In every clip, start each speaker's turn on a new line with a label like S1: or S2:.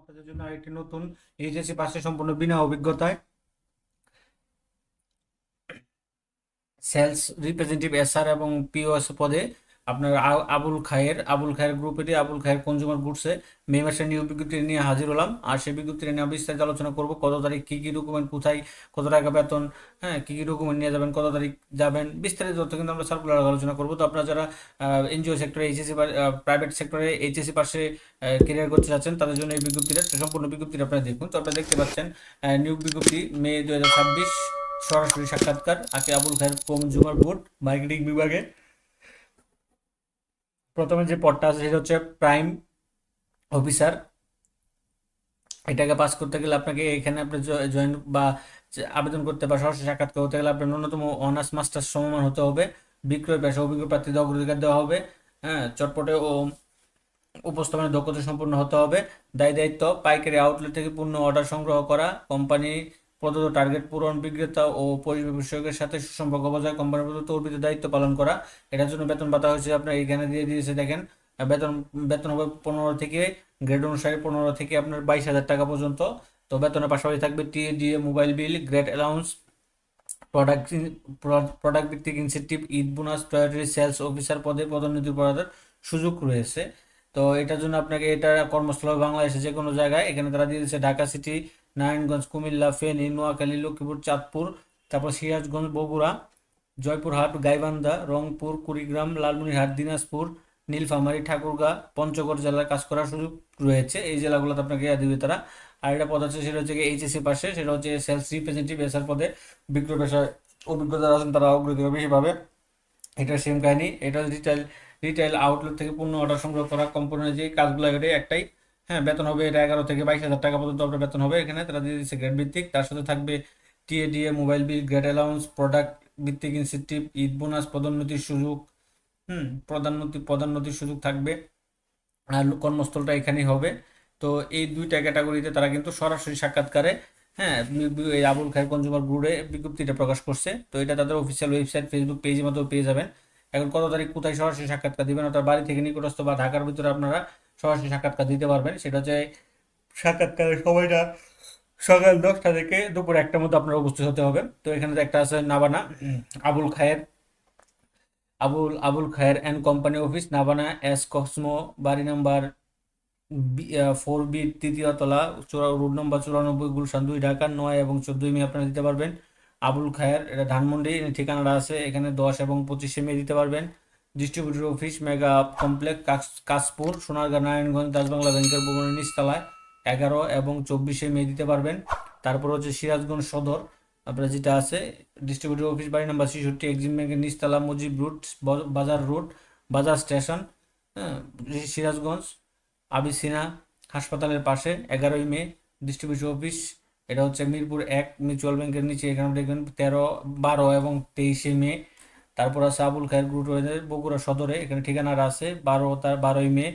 S1: আপনাদের জন্য আরেকটি নতুন এইচএসসি পাশে সম্পূর্ণ বিনা অভিজ্ঞতায় সেলস রিপ্রেজেন্টেটিভ এসআর এবং পিওএস পদে আপনার আবুল খায়ের গ্রুপেরই আবুল খায়ের কনজিউমার গুডসে মে মাসের নিয়োগ বিজ্ঞপ্তি নিয়ে হাজির হলাম। আর সেই বিজ্ঞপ্তি নিয়ে বিস্তারিত আলোচনা করব, কত তারিখ কী কী ডকুমেন্ট, কোথায় কত টাকা বেতন, হ্যাঁ কী কী ডকুমেন্ট নিয়ে যাবেন, কত তারিখ যাবেন, বিস্তারিত তথ্য কিন্তু আমরা সার্কুলার আলোচনা করবো। তো আপনারা যারা এনজিও সেক্টরে এইচএসসি প্রাইভেট সেক্টরে এইচএসসি পাশে কেরিয়ার করতে চাচ্ছেন তাদের জন্য এই বিজ্ঞপ্তিটা, সম্পূর্ণ বিজ্ঞপ্তিটা আপনারা দেখুন। তো আপনারা দেখতে পাচ্ছেন নিয়োগ বিজ্ঞপ্তি মে 2026, সরাসরি সাক্ষাৎকার আবুল খায়ের কনজিউমার গুড মার্কেটিং বিভাগে। প্রথমে যে পদটা আছে সেটা হচ্ছে প্রাইম অফিসার। এটাকে পাস করতে গেলে আপনাকে এখানে আপনি জয়েন বা আবেদন করতে বা সরাসরি সাক্ষাৎকার হতে গেলে আপনার ন্যূনতম অনার্স মাস্টার্স সমমান হতে হবে। বিক্রয় পেশা অভিজ্ঞ প্রার্থীদের অগ্রাধিকার দেওয়া হবে। হ্যাঁ, চটপটে ও উপস্থাপনের দক্ষতা সম্পন্ন হতে হবে। দায়িত্ব পাইকারি আউটলেট থেকে পণ্য অর্ডার সংগ্রহ করা, কোম্পানি প্রদত্ত টার্গেট পূরণ, বিক্রেতা ও পরিবেশকের সাথে সুসম্পর্ক বজায় কোম্পানি প্রদত্ত অর্পিত দায়িত্ব পালন করা। এটার জন্য বেতন ভাতা হয়েছে আপনার এখানে দিয়ে দিয়েছে দেখেন। বেতন বেতন হবে 15 থেকে, গ্রেড অনুসারে 15 থেকে আপনার 22,000 টাকা পর্যন্ত। তো বেতনের পাশাপাশি থাকবে TA DA, mobile bill, grade allowance, product product ভিত্তিক incentive, Eid bonus, territory sales officer পদে পদোন্নতি করার সুযোগ রয়েছে। তো এটার জন্য আপনাকে এটা কর্মস্থল হবে বাংলাদেশে যে কোনো জায়গায়। এখানে তারা দিয়ে দিচ্ছে ঢাকা সিটি, নারায়ণগঞ্জ, কুমিল্লা, ফেনী, নোয়াখালী, লক্ষ্মীপুর, চাঁদপুর, তারপর সিরাজগঞ্জ, বগুড়া, জয়পুরহাট, গাইবান্ধা, রংপুর, কুড়িগ্রাম, লালমনিরহাট, দিনাজপুর, নীলফামারী, ঠাকুরগাঁ, পঞ্চগড় জেলায় কাজ করার সুযোগ রয়েছে। এই জেলাগুলোতে আপনাকে দিবে তারা। আর এটা পদ আছে সেটা হচ্ছে এইচএসসি পাশে, সেটা হচ্ছে সেলস রিপ্রেজেন্টেটিভ এসআর পদে। বিক্রয় পেশায় অভিজ্ঞতা আছেন তারা অগ্রাধিকার বেশি পাবে। এটা সেম কাহিনী। এটা রিটেল আউটলেট থেকে পণ্য অর্ডার সংগ্রহ করা, কোম্পানির যে কাজগুলো এটা একটাই। হ্যাঁ, বেতন হবে এটা 11 থেকে 22,000 টাকা পর্যন্ত আপনার বেতন হবে। এখানে তারা দিয়ে দিচ্ছে গ্রেড ভিত্তিক, তার সাথে থাকবে TA DA, mobile bill, grade allowance, product ভিত্তিক ইনসেন্টিভ, ঈদ বোনাস, পদোন্নতির সুযোগ। পদোন্নতির সুযোগ থাকবে। আর কর্মস্থলটা এখানেই হবে। তো এই দুইটা ক্যাটাগরিতে তারা কিন্তু সরাসরি সাক্ষাৎকারে, হ্যাঁ, এই আবুল খায়ের কনজিউমার গ্রুপে বিজ্ঞপ্তিটা প্রকাশ করছে। তো এটা তাদের অফিসিয়াল ওয়েবসাইট, ফেসবুক পেজের মধ্যেও পেয়ে যাবেন। এখন কত তারিখ কোথায় সরাসরি সাক্ষাৎকার দিবেন, অর্থাৎ বাড়ি থেকে নিকটস্থ বা ঢাকার ভিতরে আপনারা সরাসরি সাক্ষাৎকার দিতে পারবেন। সেটা হচ্ছে সাক্ষাৎকারের সময়টা সকাল 10টা থেকে দুপুর 1টার মধ্যে আপনারা উপস্থিত হতে হবে। তো এখানে একটা আছে Nabana, Abul Khair Abul Khair and company office, Nabana S Cosmo, বাড়ি নাম্বার 4B, তৃতীয় তলা, রোড নম্বর 94, গুলশান 2, ঢাকা। 9 এবং 14 মে আপনারা দিতে পারবেন। আবুল খায়ের, এটা ধানমন্ডি, ঠিকানাটা আছে এখানে। 10 এবং 25 মে দিতে পারবেন। Distributor office, mega complex, Kashpur, Sonargaon, Narayanganj, Dasbangla ব্যাংকের ভবনের নিচতলায়। 11 এবং 24 মে দিতে পারবেন। তারপর হচ্ছে সিরাজগঞ্জ সদর, আপনার যেটা আছে ডিস্ট্রিবিউটর অফিস, বাড়ি নাম্বার 66, এক্সিম ব্যাংকের নিচতলা, মুজিব রোড, বাজার রোড, বাজার স্টেশন, হ্যাঁ, সিরাজগঞ্জ, আবিসিনা হাসপাতালের পাশে। 11 মে ডিস্ট্রিবিউশন অফিস, এটা হচ্ছে মিরপুর 1 মিউচুয়াল ব্যাংকের নিচে। এখানে দেখবেন 13, 12 এবং 23 মে। তারপর আছে আবুল খায়ের গ্রুপ বগুড়া সদরে, এখানে ঠিকানার আছে 12 May.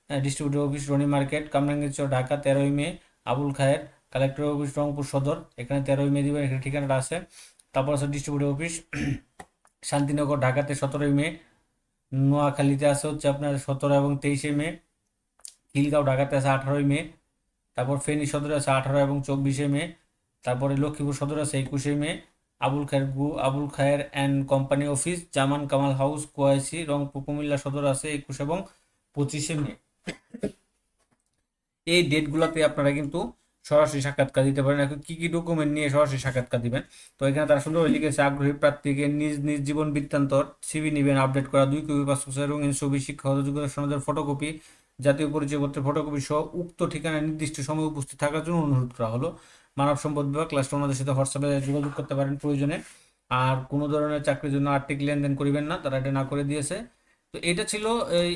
S1: Distributor office, Roni market, Kamrangirchar, Dhaka. 13 May Abul Khair. Collector office, Rangpur Sadar, এখানে 13 মে দিবেন, এখানে ঠিকানাটা আছে। তারপর আছে ডিস্ট্রিবিউটর অফিস শান্তিনগর, ঢাকাতে 17 মে। নোয়াখালীতে আছে হচ্ছে আপনার 17 এবং 23 মে। খিলগাঁও, ঢাকাতে আছে 18 মে। তারপর ফেনী সদরে আছে 18 এবং 24 মে। তারপরে লক্ষ্মীপুর সদরে আছে 21 May. Abul Khair and company office, Zaman Kamal house, কোয়াইসি, রংপুর, কুমিল্লা সদর আছে 21 এবং 25 মে। এই ডেটগুলোতে আপনারা কিন্তু সরাসরি সাক্ষাৎকার দিতে পারেন। এখন কি কি ডকুমেন্ট নিয়ে সরাসরি সাক্ষাৎকার দিবেন, তো এখানে তারা সুন্দর লিখেছে, আগ্রহী প্রার্থীকে নিজ নিজ জীবন বৃত্তান্ত সিভি নিবেন, আপডেট করা 2 কপি পাসপোর্ট রঙিন ছবি, শিক্ষাগত যোগ্যতা সনদের ফটোকপি, জাতীয় পরিচয়পত্রের ফটোকপি সহ উক্ত ঠিকানায় নির্দিষ্ট সময় উপস্থিত থাকার জন্য অনুরোধ করা হলো। মানব সম্পদ বিভাগ, ক্লাস ওনাদের সাথে হোয়াটসঅ্যাপে যোগাযোগ করতে পারেন প্রয়োজনে। আর কোনো ধরনের চাকরির জন্য আর্থিক লেনদেন করিবেন না, তারা এটা না করে দিয়েছে। তো এটা ছিল এই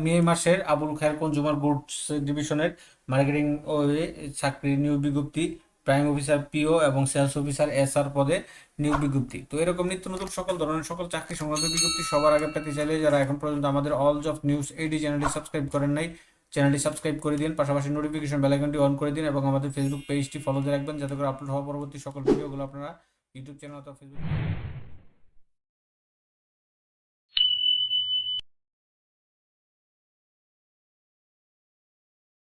S1: মে মাসের আবুল খায়ের কনজিউমার গুডস ডিভিশনের মার্কেটিং ও চাকরির নিয়োগ বিজ্ঞপ্তি, প্রাইম অফিসার পিও এবং সেলস অফিসার এসআর পদে নিয়োগ বিজ্ঞপ্তি। তো এরকম নিত্য নতুন সকল ধরনের সকল চাকরি সংক্রান্ত বিজ্ঞপ্তি সবার আগে পেতে চাইলে যারা এখন পর্যন্ত আমাদের অল জব নিউজ এইডি চ্যানেলটি সাবস্ক্রাইব করেন নাই, চ্যানেলটি সাবস্ক্রাইব করে দিন, পাশাপাশি নোটিফিকেশন বেল আইকনটি অন করে দিন এবং আমাদের ফেসবুক পেজটি ফলো দিয়ে রাখবেন, যাতে করে আপলোড হওয়া পরবর্তী সকল ভিডিওগুলো আপনারা ইউটিউব চ্যানেল অথবা ফেসবুক